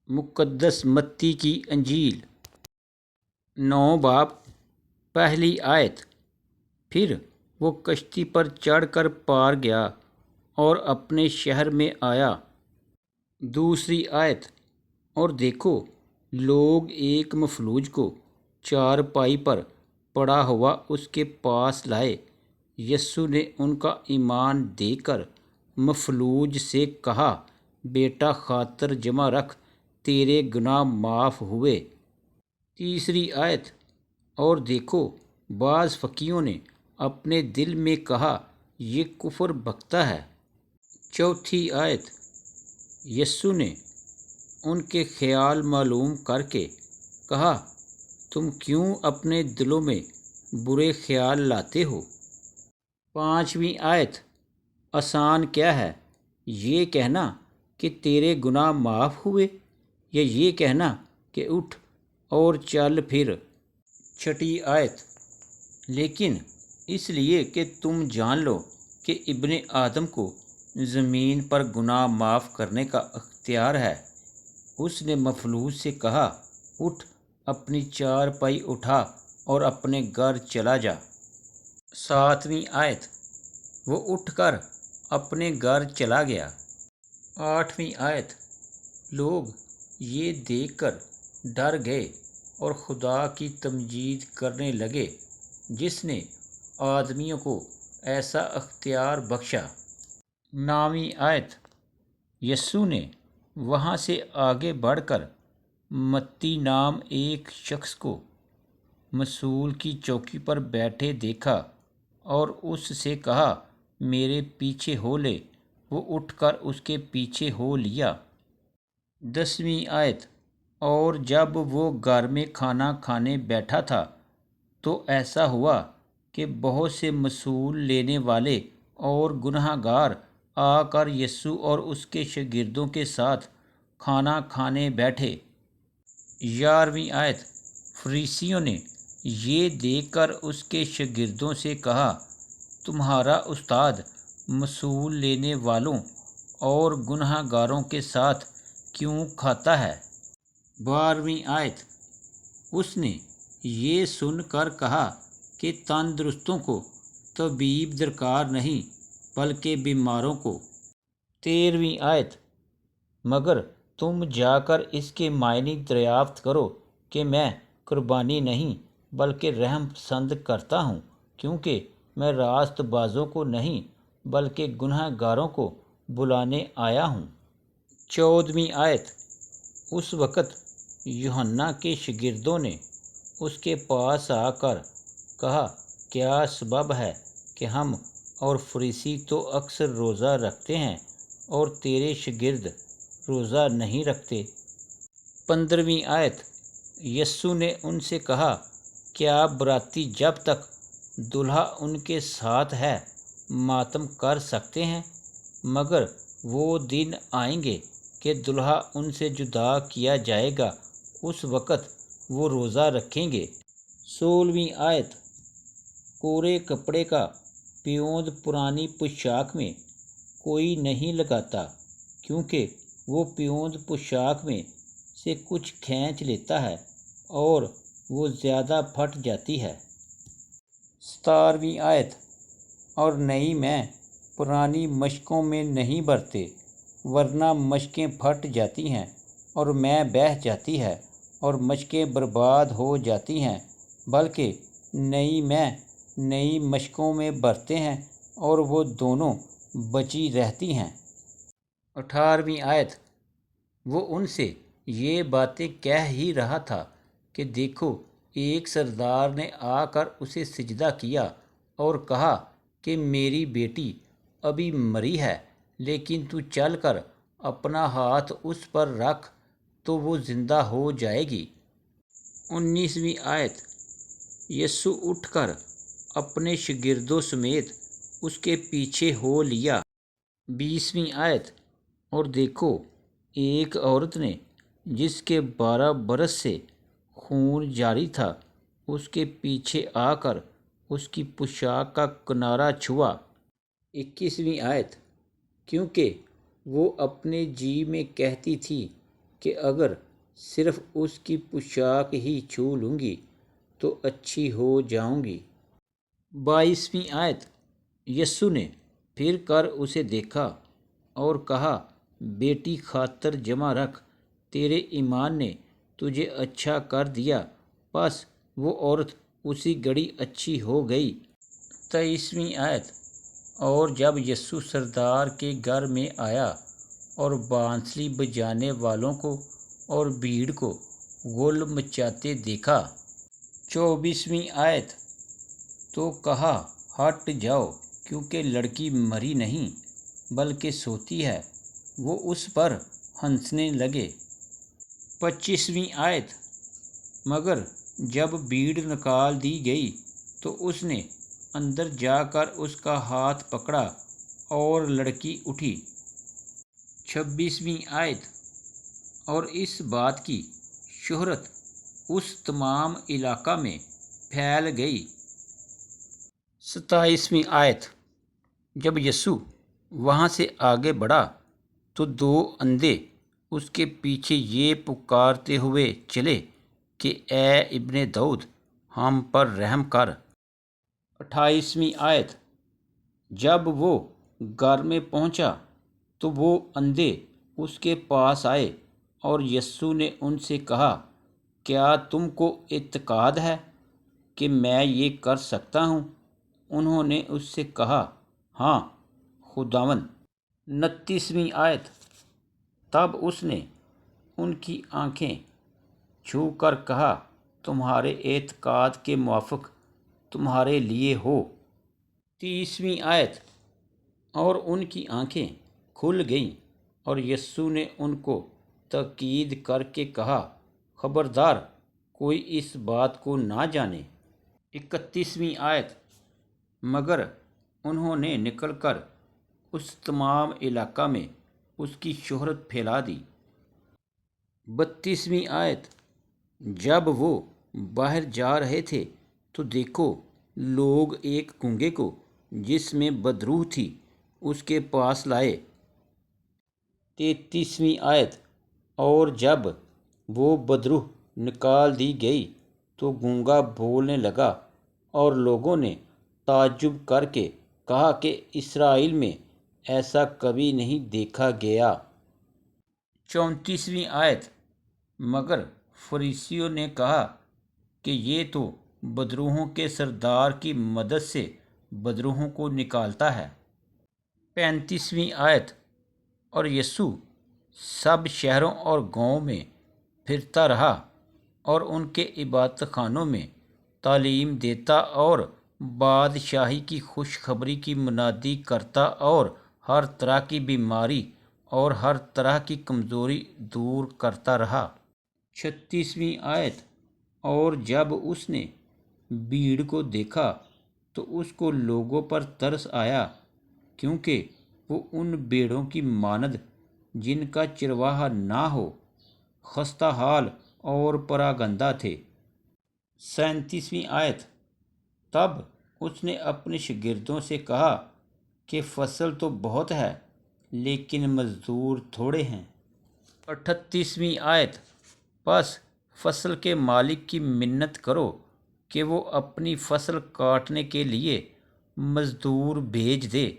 مقدس متی کی انجیل 9 باب پہلی آیت۔ پھر وہ کشتی پر چڑھ کر پار گیا اور اپنے شہر میں آیا۔ دوسری آیت۔ اور دیکھو لوگ ایک مفلوج کو چارپائی پر پڑا ہوا اس کے پاس لائے۔ یسوع نے ان کا ایمان دیکھ کر مفلوج سے کہا، بیٹا خاطر جمع رکھ، تیرے گناہ معاف ہوئے۔ تیسری آیت۔ اور دیکھو بعض فقیہوں نے اپنے دل میں کہا، یہ کفر بکتا ہے۔ چوتھی آیت۔ یسوع نے ان کے خیال معلوم کر کے کہا، تم کیوں اپنے دلوں میں برے خیال لاتے ہو؟ پانچویں آیت۔ آسان کیا ہے، یہ کہنا کہ تیرے گناہ معاف ہوئے، یا یہ کہنا کہ اٹھ اور چل پھر؟ چھٹی آیت۔ لیکن اس لیے کہ تم جان لو کہ ابن آدم کو زمین پر گناہ معاف کرنے کا اختیار ہے، اس نے مفلوج سے کہا، اٹھ، اپنی چارپائی اٹھا اور اپنے گھر چلا جا۔ ساتویں آیت۔ وہ اٹھ کر اپنے گھر چلا گیا۔ آٹھویں آیت۔ لوگ یہ دیکھ کر ڈر گئے اور خدا کی تمجید کرنے لگے جس نے آدمیوں کو ایسا اختیار بخشا۔ نویں آیت۔ یسوع نے وہاں سے آگے بڑھ کر متی نام ایک شخص کو مصول کی چوکی پر بیٹھے دیکھا اور اس سے کہا، میرے پیچھے ہو لے۔ وہ اٹھ کر اس کے پیچھے ہو لیا۔ 10ویں آیت۔ اور جب وہ گھر میں کھانا کھانے بیٹھا تھا تو ایسا ہوا کہ بہت سے مصول لینے والے اور گناہ گار آ کر یسوع اور اس کے شاگردوں کے ساتھ کھانا کھانے بیٹھے۔ 11ویں آیت۔ فریسیوں نے یہ دیکھ کر اس کے شاگردوں سے کہا، تمہارا استاد مصول لینے والوں اور گناہ گاروں کے ساتھ کیوں کھاتا ہے؟ 12ویں آیت۔ اس نے یہ سن کر کہا کہ تندرستوں کو طبیب درکار نہیں بلکہ بیماروں کو۔ 13ویں آیت۔ مگر تم جا کر اس کے معنی دریافت کرو کہ میں قربانی نہیں بلکہ رحم پسند کرتا ہوں، کیونکہ میں راست بازوں کو نہیں بلکہ گناہ گاروں کو بلانے آیا ہوں۔ 14ویں آیت۔ اس وقت یوحنا کے شاگردوں نے اس کے پاس آ کر کہا، کیا سبب ہے کہ ہم اور فریسی تو اکثر روزہ رکھتے ہیں اور تیرے شاگرد روزہ نہیں رکھتے؟ 15ویں آیت۔ یسوع نے ان سے کہا، کیا براتی جب تک دلہا ان کے ساتھ ہے ماتم کر سکتے ہیں؟ مگر وہ دن آئیں گے کہ دلہا ان سے جدا کیا جائے گا، اس وقت وہ روزہ رکھیں گے۔ 16ویں آیت۔ کورے کپڑے کا پیوند پرانی پوشاک میں کوئی نہیں لگاتا، کیونکہ وہ پیوند پوشاک میں سے کچھ کھینچ لیتا ہے اور وہ زیادہ پھٹ جاتی ہے۔ 17ویں آیت۔ اور نئی میں پرانی مشکوں میں نہیں بھرتے، ورنہ مشکیں پھٹ جاتی ہیں اور میں بہہ جاتی ہے اور مشکیں برباد ہو جاتی ہیں، بلکہ نئی میں نئی مشکوں میں بھرتے ہیں اور وہ دونوں بچی رہتی ہیں۔ 18ویں آیت۔ وہ ان سے یہ باتیں کہہ ہی رہا تھا کہ دیکھو ایک سردار نے آ کر اسے سجدہ کیا اور کہا کہ میری بیٹی ابھی مری ہے، لیکن تو چل کر اپنا ہاتھ اس پر رکھ تو وہ زندہ ہو جائے گی۔ 19ویں آیت۔ یسوع اٹھ کر اپنے شاگردوں سمیت اس کے پیچھے ہو لیا۔ 20ویں آیت۔ اور دیکھو ایک عورت نے جس کے 12 برس سے خون جاری تھا اس کے پیچھے آ کر اس کی پوشاک کا کنارہ چھوا۔ 21ویں آیت۔ کیونکہ وہ اپنے جی میں کہتی تھی، کہ اگر صرف اس کی پوشاک ہی چھو لوں گی تو اچھی ہو جاؤں گی۔ 22ویں آیت۔ یسوع نے پھر کر اسے دیکھا اور کہا، بیٹی خاطر جمع رکھ، تیرے ایمان نے تجھے اچھا کر دیا۔ پس وہ عورت اسی گھڑی اچھی ہو گئی۔ 23ویں آیت۔ اور جب یسوع سردار کے گھر میں آیا اور بانسری بجانے والوں کو اور بھیڑ کو غل مچاتے دیکھا۔ 24ویں آیت۔ تو کہا، ہٹ جاؤ، کیونکہ لڑکی مری نہیں بلکہ سوتی ہے۔ وہ اس پر ہنسنے لگے۔ 25ویں آیت۔ مگر جب بھیڑ نکال دی گئی تو اس نے اندر جا کر اس کا ہاتھ پکڑا اور لڑکی اٹھی۔ 26ویں آیت۔ اور اس بات کی شہرت اس تمام علاقہ میں پھیل گئی۔ 27ویں آیت۔ جب یسوع وہاں سے آگے بڑھا تو 2 اندھے اس کے پیچھے یہ پکارتے ہوئے چلے کہ اے ابن داؤد، ہم پر رحم کر۔ 28ویں آیت۔ جب وہ گھر میں پہنچا تو وہ اندھے اس کے پاس آئے اور یسوع نے ان سے کہا، کیا تم کو اعتقاد ہے کہ میں یہ کر سکتا ہوں؟ انہوں نے اس سے کہا، ہاں خداوند۔ 29ویں آیت۔ تب اس نے ان کی آنکھیں چھو کر کہا، تمہارے اعتقاد کے موافق تمہارے لیے ہو۔ 30ویں آیت۔ اور ان کی آنکھیں کھل گئیں اور یسوع نے ان کو تاکید کر کے کہا، خبردار کوئی اس بات کو نہ جانے۔ 31ویں آیت۔ مگر انہوں نے نکل کر اس تمام علاقہ میں اس کی شہرت پھیلا دی۔ 32ویں آیت۔ جب وہ باہر جا رہے تھے تو دیکھو، لوگ ایک گونگے کو جس میں بدروح تھی اس کے پاس لائے۔ 33ویں آیت۔ اور جب وہ بدروح نکال دی گئی تو گونگا بولنے لگا اور لوگوں نے تعجب کر کے کہا کہ اسرائیل میں ایسا کبھی نہیں دیکھا گیا۔ 34ویں آیت۔ مگر فریسیوں نے کہا کہ یہ تو بدروحوں کے سردار کی مدد سے بدروحوں کو نکالتا ہے۔ 35ویں آیت۔ اور یسوع سب شہروں اور گاؤں میں پھرتا رہا اور ان کے عبادت خانوں میں تعلیم دیتا اور بادشاہی کی خوشخبری کی منادی کرتا اور ہر طرح کی بیماری اور ہر طرح کی کمزوری دور کرتا رہا۔ 36ویں آیت۔ اور جب اس نے بھیڑ کو دیکھا تو اس کو لوگوں پر ترس آیا، کیونکہ وہ ان بھیڑوں کی مانند جن کا چرواہا نہ ہو، خستہ حال اور پراگندہ تھے۔ 37ویں آیت۔ تب اس نے اپنے شاگردوں سے کہا کہ فصل تو بہت ہے لیکن مزدور تھوڑے ہیں۔ 38ویں آیت۔ پس فصل کے مالک کی منت کرو کہ وہ اپنی فصل کاٹنے کے لیے مزدور بھیج دے۔